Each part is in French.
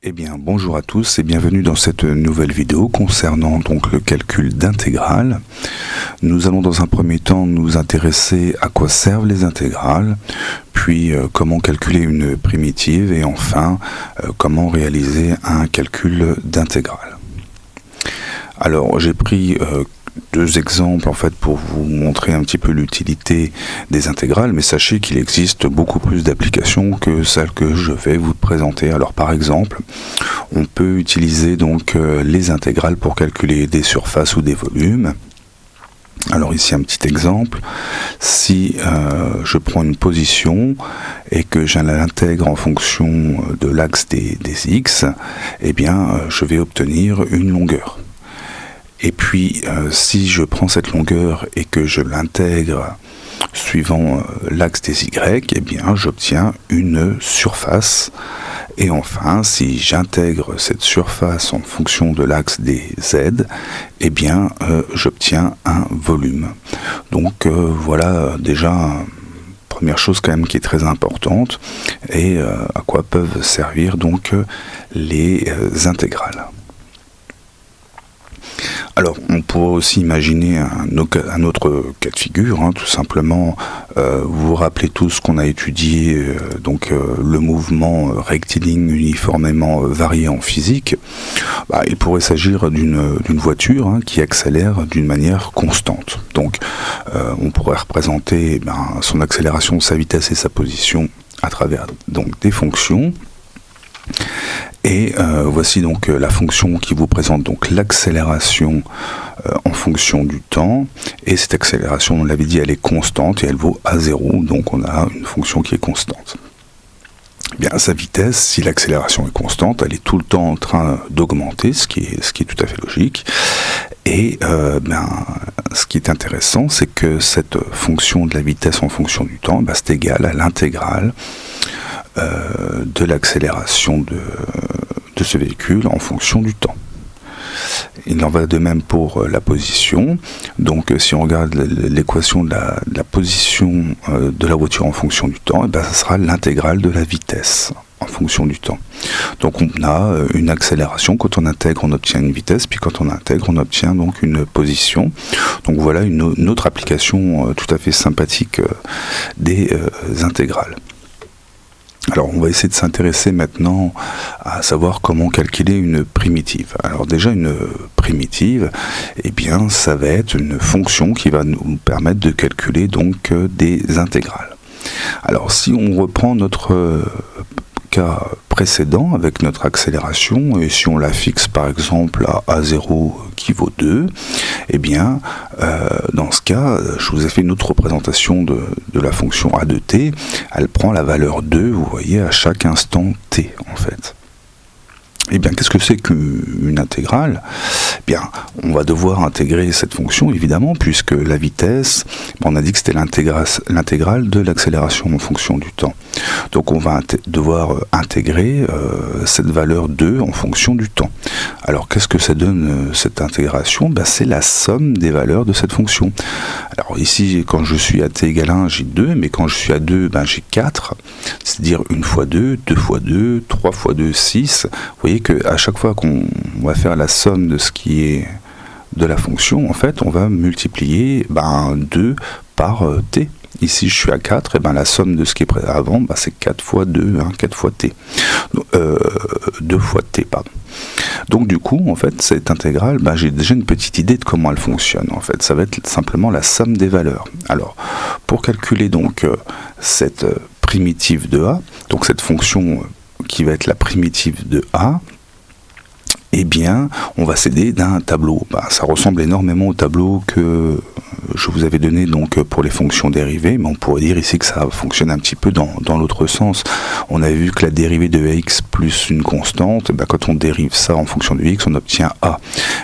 Eh bien, bonjour à tous et bienvenue dans cette nouvelle vidéo concernant donc le calcul d'intégrales. Nous allons dans un premier temps nous intéresser à quoi servent les intégrales, puis comment calculer une primitive et enfin comment réaliser un calcul d'intégrale. Alors, j'ai pris deux exemples en fait pour vous montrer un petit peu l'utilité des intégrales, mais sachez qu'il existe beaucoup plus d'applications que celles que je vais vous présenter. Alors par exemple, on peut utiliser donc les intégrales pour calculer des surfaces ou des volumes. Alors ici un petit exemple, si je prends une position et que je l'intègre en fonction de l'axe des x, eh bien je vais obtenir une longueur. Et puis, si je prends cette longueur et que je l'intègre suivant l'axe des Y, eh bien, j'obtiens une surface. Et enfin, si j'intègre cette surface en fonction de l'axe des Z, eh bien, j'obtiens un volume. Donc, voilà déjà première chose quand même qui est très importante et à quoi peuvent servir donc les intégrales. Alors, on pourrait aussi imaginer un autre cas de figure, tout simplement, vous vous rappelez tous qu'on a étudié le mouvement rectiligne uniformément varié en physique. Il pourrait s'agir d'une voiture qui accélère d'une manière constante. Donc, on pourrait représenter son accélération, sa vitesse et sa position à travers donc des fonctions. Et voici donc la fonction qui vous présente donc l'accélération en fonction du temps. Et cette accélération, on l'avait dit, elle est constante et elle vaut A0. Donc on a une fonction qui est constante. Eh bien, sa vitesse, si l'accélération est constante, elle est tout le temps en train d'augmenter, ce qui est tout à fait logique. Et ce qui est intéressant, c'est que cette fonction de la vitesse en fonction du temps, c'est égal à l'intégrale de l'accélération de ce véhicule en fonction du temps. Il en va de même pour la position. Donc si on regarde l'équation de la position de la voiture en fonction du temps, ça sera l'intégrale de la vitesse en fonction du temps. Donc on a une accélération, quand on intègre on obtient une vitesse, puis quand on intègre on obtient donc une position. Donc voilà une autre application tout à fait sympathique des intégrales. Alors on va essayer de s'intéresser maintenant à savoir comment calculer une primitive. Alors déjà une primitive, eh bien ça va être une fonction qui va nous permettre de calculer donc des intégrales. Alors si on reprend notre cas précédent avec notre accélération et si on la fixe par exemple à A0 qui vaut 2, eh bien dans ce cas je vous ai fait une autre représentation de la fonction a de t. Elle prend la valeur 2, vous voyez, à chaque instant t en fait. Eh bien, qu'est-ce que c'est qu'une intégrale ? Eh bien, on va devoir intégrer cette fonction, évidemment, puisque la vitesse, on a dit que c'était l'intégrale de l'accélération en fonction du temps. Donc, on va devoir intégrer cette valeur 2 en fonction du temps. Alors, qu'est-ce que ça donne, cette intégration ? C'est la somme des valeurs de cette fonction. Alors, ici, quand je suis à t égale 1, j'ai 2, mais quand je suis à 2, j'ai 4, c'est-à-dire 1 fois 2, 2 fois 2, 3 fois 2, 6. Vous voyez qu'à chaque fois qu'on va faire la somme de ce qui est de la fonction, en fait, on va multiplier 2 par t. Ici, je suis à 4, et la somme de ce qui est avant, c'est 4 fois 2, 4 fois t. 2 fois t, pardon. Donc du coup, en fait, cette intégrale, j'ai déjà une petite idée de comment elle fonctionne. En fait, ça va être simplement la somme des valeurs. Alors, pour calculer donc cette primitive de a, donc cette fonction qui va être la primitive de a, eh bien, on va s'aider d'un tableau. Ça ressemble énormément au tableau que je vous avais donné donc pour les fonctions dérivées, mais on pourrait dire ici que ça fonctionne un petit peu dans l'autre sens. On a vu que la dérivée de x plus une constante, quand on dérive ça en fonction de x, on obtient a.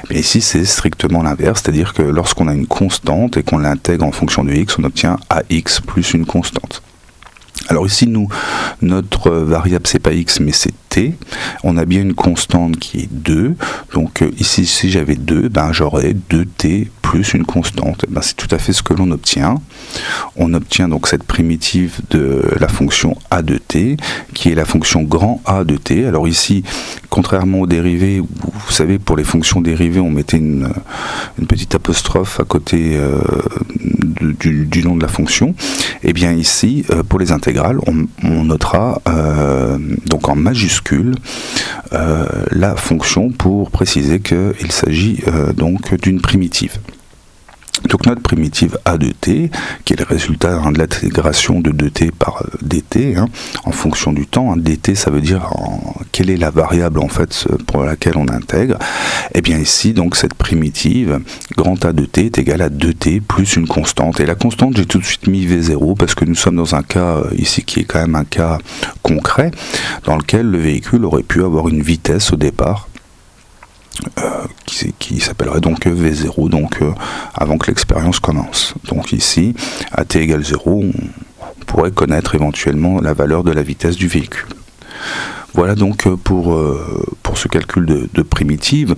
Mais ici, c'est strictement l'inverse, c'est-à-dire que lorsqu'on a une constante et qu'on l'intègre en fonction de x, on obtient ax plus une constante. Alors ici, notre variable, c'est pas x, mais c'est t. On a bien une constante qui est 2. Donc ici, si j'avais 2, j'aurais 2t plus une constante. C'est tout à fait ce que l'on obtient. On obtient donc cette primitive de la fonction a de t, qui est la fonction grand A de t. Alors ici, contrairement aux dérivés, où, vous savez, pour les fonctions dérivées, on mettait une petite apostrophe à côté du nom de la fonction, et bien ici, pour les intégrales, on notera donc en majuscule la fonction pour préciser qu'il s'agit donc d'une primitive. Donc notre primitive a de t, qui est le résultat de l'intégration de 2t par dt, en fonction du temps. Dt, ça veut dire quelle est la variable en fait pour laquelle on intègre. Et bien ici, donc cette primitive, grand A de t est égal à 2t plus une constante. Et la constante, j'ai tout de suite mis v0 parce que nous sommes dans un cas ici qui est quand même un cas concret, dans lequel le véhicule aurait pu avoir une vitesse au départ qui s'appellerait donc V0, donc avant que l'expérience commence. Donc ici, à t égale 0, on pourrait connaître éventuellement la valeur de la vitesse du véhicule. Voilà donc pour ce calcul de primitive.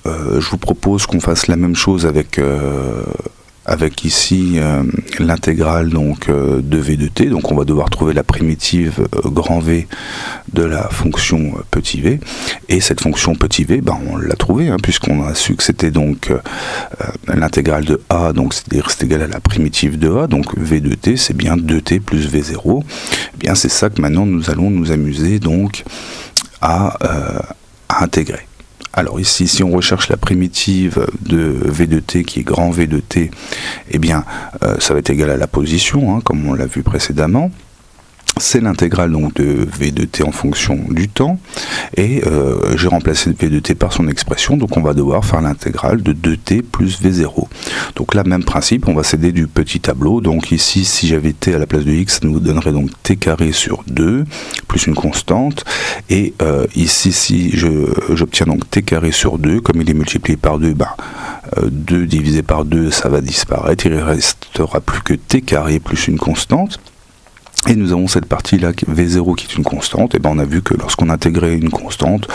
Je vous propose qu'on fasse la même chose avec ici l'intégrale donc de v de t. Donc on va devoir trouver la primitive grand V de la fonction petit v, et cette fonction petit v, on l'a trouvée puisqu'on a su que c'était donc l'intégrale de a, donc c'est-à-dire c'est égal à la primitive de a, donc v de t c'est bien 2t plus v0. Et bien c'est ça que maintenant nous allons nous amuser donc à intégrer. Alors ici, si on recherche la primitive de v de t qui est grand V de t, eh bien ça va être égal à la position, comme on l'a vu précédemment. C'est l'intégrale donc de v de t en fonction du temps, et j'ai remplacé v de t par son expression, donc on va devoir faire l'intégrale de 2t plus v0. Donc là, même principe, on va s'aider du petit tableau. Donc ici, si j'avais t à la place de x, ça nous donnerait donc t carré sur 2 plus une constante, et ici, si j'obtiens donc t carré sur 2, comme il est multiplié par 2, 2 divisé par 2, ça va disparaître, il ne restera plus que t carré plus une constante. Et nous avons cette partie-là, V0, qui est une constante. Et on a vu que lorsqu'on intégrait une constante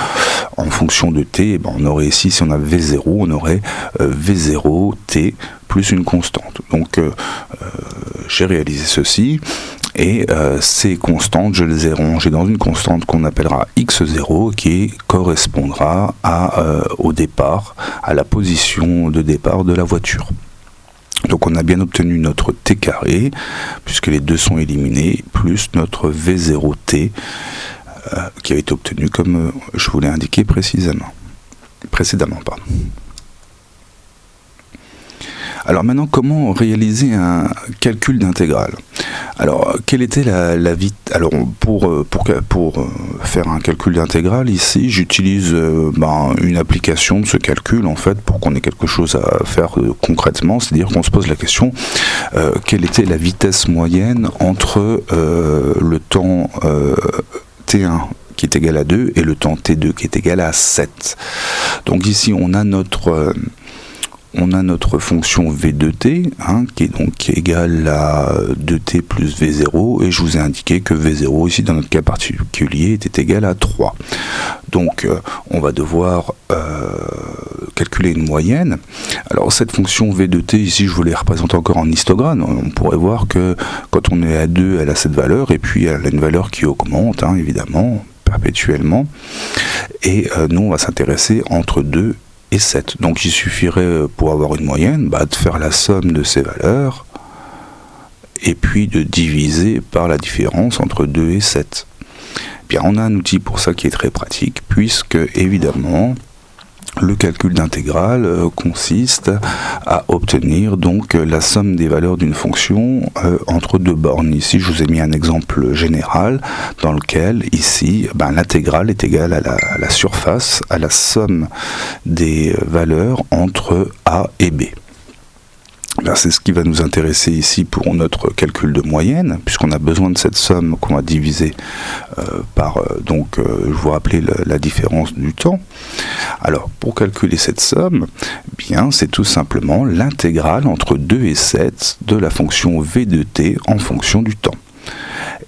en fonction de t, on aurait ici, si on a V0, on aurait V0 t plus une constante. Donc j'ai réalisé ceci, et ces constantes, je les ai rangées dans une constante qu'on appellera x0, qui correspondra au départ, à la position de départ de la voiture. Donc on a bien obtenu notre t carré, puisque les deux sont éliminés, plus notre v0t, qui a été obtenu comme je vous l'ai indiqué précédemment. Alors maintenant, comment réaliser un calcul d'intégrale? Alors, quelle était la vitesse? Alors, pour faire un calcul d'intégrale, ici, j'utilise une application de ce calcul, en fait, pour qu'on ait quelque chose à faire concrètement, c'est-à-dire qu'on se pose la question, quelle était la vitesse moyenne entre le temps t1 qui est égal à 2 et le temps t2 qui est égal à 7. Donc ici, on a notre fonction v de t, qui est donc égale à 2t plus v0, et je vous ai indiqué que v0, ici dans notre cas particulier, était égal à 3. Donc on va devoir calculer une moyenne. Alors cette fonction v de t, ici je vous l'ai représentée encore en histogramme. On pourrait voir que quand on est à 2, elle a cette valeur, et puis elle a une valeur qui augmente, évidemment, perpétuellement. Et nous, on va s'intéresser entre 2 et 7. Donc il suffirait, pour avoir une moyenne, de faire la somme de ces valeurs et puis de diviser par la différence entre 2 et 7. Bien, on a un outil pour ça qui est très pratique, puisque évidemment le calcul d'intégrale consiste à obtenir donc la somme des valeurs d'une fonction entre deux bornes. Ici, je vous ai mis un exemple général dans lequel, ici, l'intégrale est égale à la surface, à la somme des valeurs entre A et B. C'est ce qui va nous intéresser ici pour notre calcul de moyenne, puisqu'on a besoin de cette somme qu'on va diviser par, je vous rappelais la différence du temps. Alors, pour calculer cette somme, c'est tout simplement l'intégrale entre 2 et 7 de la fonction v de t en fonction du temps.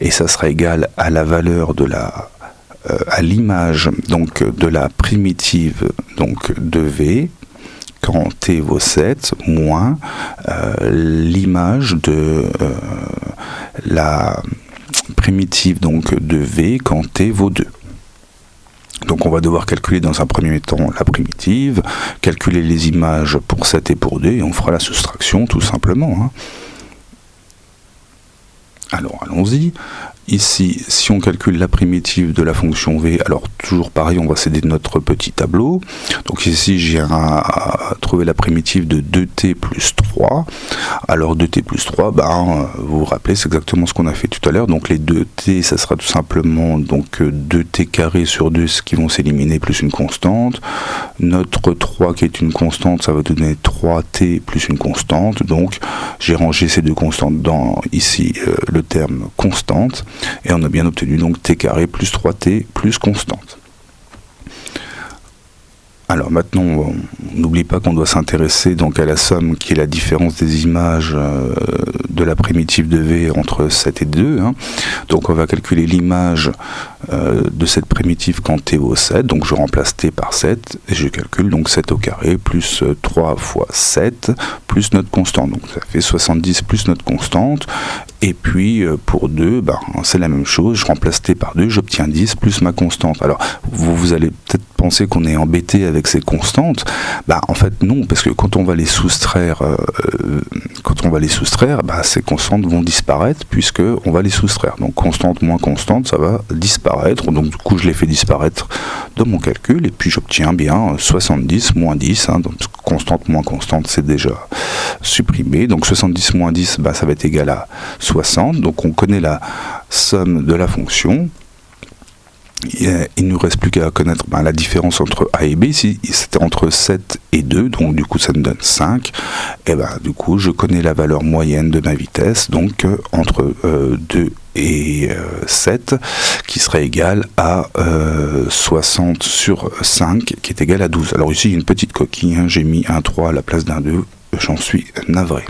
Et ça sera égal à la valeur de à l'image de la primitive de v, quand t vaut 7, moins l'image de la primitive de v quand t vaut 2. Donc on va devoir calculer dans un premier temps la primitive, calculer les images pour 7 et pour 2, et on fera la soustraction tout simplement, hein. Alors allons-y. Ici, si on calcule la primitive de la fonction v, alors toujours pareil, on va s'aider de notre petit tableau. Donc ici, j'ai à trouver la primitive de 2t plus 3. Alors 2t plus 3, vous vous rappelez, c'est exactement ce qu'on a fait tout à l'heure. Donc les 2t, ça sera tout simplement donc 2t carré sur 2, ce qui vont s'éliminer, plus une constante. Notre 3 qui est une constante, ça va donner 3t plus une constante. Donc j'ai rangé ces deux constantes dans ici le terme constante. Et on a bien obtenu donc t carré plus 3t plus constante. Alors maintenant, on n'oublie pas qu'on doit s'intéresser donc à la somme qui est la différence des images de la primitive de v entre 7 et 2. Hein. Donc on va calculer l'image de cette primitive quand t vaut 7. Donc je remplace t par 7 et je calcule donc 7 au carré plus 3 fois 7 plus notre constante. Donc ça fait 70 plus notre constante. Et puis pour 2, c'est la même chose, je remplace t par 2, j'obtiens 10 plus ma constante. Alors vous allez peut-être penser qu'on est embêté avec ces constantes. En fait non, parce que quand on va les soustraire, ces constantes vont disparaître puisque on va les soustraire. Donc constante moins constante, ça va disparaître. Donc du coup je les fais disparaître dans mon calcul et puis j'obtiens bien 70 moins 10. Hein, donc constante moins constante, c'est déjà supprimé. Donc 70 moins 10, ça va être égal à 60. Donc on connaît la somme de la fonction. Il ne nous reste plus qu'à connaître la différence entre A et B. Ici, c'était entre 7 et 2, donc du coup ça me donne 5. Et du coup, je connais la valeur moyenne de ma vitesse, donc entre 2 et 7, qui serait égale à 60 sur 5, qui est égal à 12. Alors ici, il y a une petite coquille, hein, j'ai mis un 3 à la place d'un 2, j'en suis navré.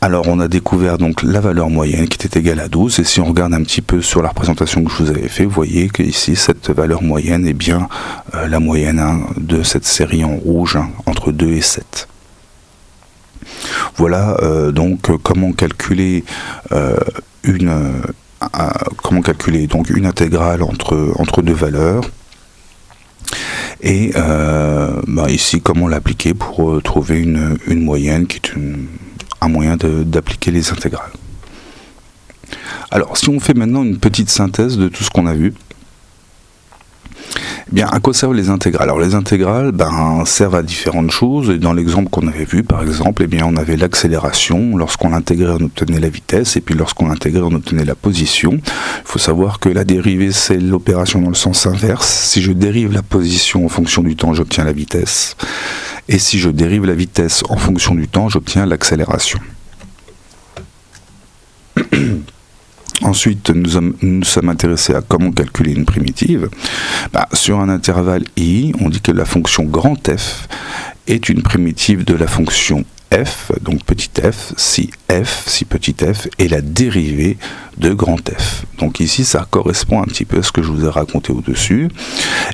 Alors on a découvert donc la valeur moyenne qui était égale à 12, et si on regarde un petit peu sur la représentation que je vous avais fait, vous voyez que ici cette valeur moyenne est bien la moyenne de cette série en rouge entre 2 et 7. Voilà donc comment calculer une intégrale entre deux valeurs. Et ici comment l'appliquer pour trouver une moyenne qui est un moyen d'appliquer les intégrales. Alors si on fait maintenant une petite synthèse de tout ce qu'on a vu, à quoi servent les intégrales? Alors les intégrales servent à différentes choses, et dans l'exemple qu'on avait vu par exemple, on avait l'accélération, lorsqu'on l'intégrait on obtenait la vitesse, et puis lorsqu'on l'intégrait on obtenait la position. Il faut savoir que la dérivée c'est l'opération dans le sens inverse. Si je dérive la position en fonction du temps, j'obtiens la vitesse, et si je dérive la vitesse en fonction du temps, j'obtiens l'accélération. Ensuite, nous sommes intéressés à comment calculer une primitive. Sur un intervalle i, on dit que la fonction grand f est une primitive de la fonction f, donc petit f, si petit f est la dérivée de grand F. Donc ici, ça correspond un petit peu à ce que je vous ai raconté au-dessus.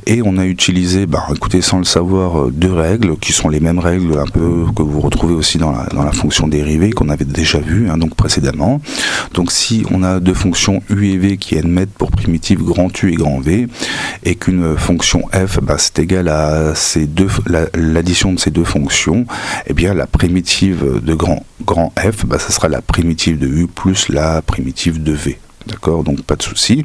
Et on a utilisé, écoutez, sans le savoir, deux règles qui sont les mêmes règles un peu que vous retrouvez aussi dans la fonction dérivée qu'on avait déjà vu donc précédemment. Donc si on a deux fonctions u et v qui admettent pour primitive grand U et grand V, et qu'une fonction f c'est égal à l'addition de ces deux fonctions, eh bien la primitive de grand F, ça sera la primitive de U plus la primitive de V. D'accord, donc pas de souci.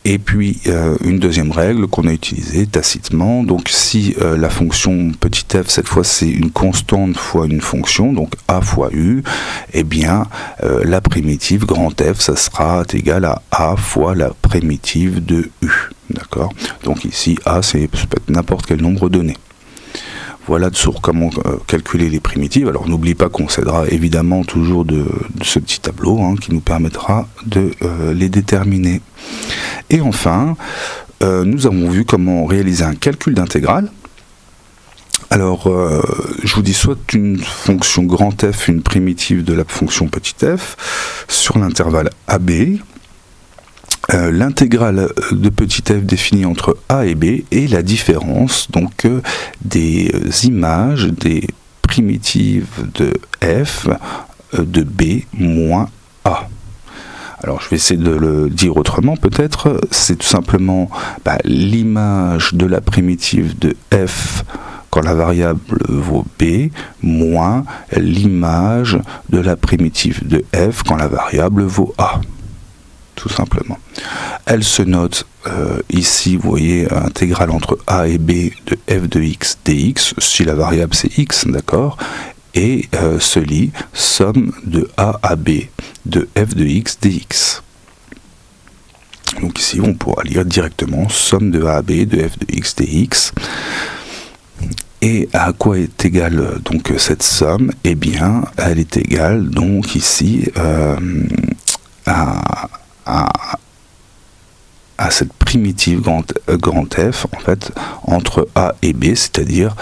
Et puis une deuxième règle qu'on a utilisée tacitement, donc si la fonction petit f cette fois c'est une constante fois une fonction, donc a fois u, eh bien la primitive grand F ça sera égal à a fois la primitive de u. D'accord, donc ici a c'est peut-être n'importe quel nombre donné. Voilà sur comment calculer les primitives. Alors n'oublie pas qu'on s'aidera évidemment toujours de ce petit tableau qui nous permettra de les déterminer. Et enfin, nous avons vu comment réaliser un calcul d'intégrale. Alors, je vous dis soit une fonction grand F, une primitive de la fonction petit f, sur l'intervalle AB. L'intégrale de petit f définie entre a et b et la différence donc des images des primitives de f de b moins a. Alors je vais essayer de le dire autrement peut-être. C'est tout simplement l'image de la primitive de f quand la variable vaut b, moins l'image de la primitive de f quand la variable vaut a. Tout simplement. Elle se note ici, vous voyez, intégrale entre a et b de f de x dx, si la variable c'est x, d'accord, et se lit somme de a à b de f de x dx. Donc ici, on pourra lire directement somme de a à b de f de x dx. Et à quoi est égale donc cette somme? Eh bien, elle est égale donc ici à cette primitive grand F en fait entre A et B, c'est-à-dire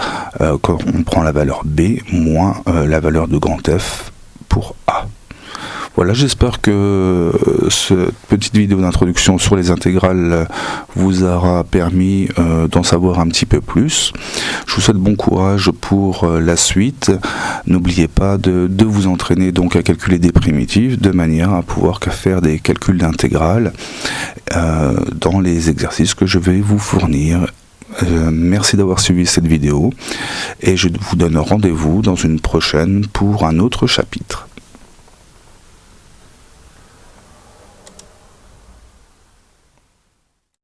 quand on prend la valeur B moins la valeur de grand F pour A. Voilà, j'espère que cette petite vidéo d'introduction sur les intégrales vous aura permis d'en savoir un petit peu plus. Je vous souhaite bon courage pour la suite. N'oubliez pas de vous entraîner donc à calculer des primitives de manière à pouvoir faire des calculs d'intégrales dans les exercices que je vais vous fournir. Merci d'avoir suivi cette vidéo et je vous donne rendez-vous dans une prochaine pour un autre chapitre.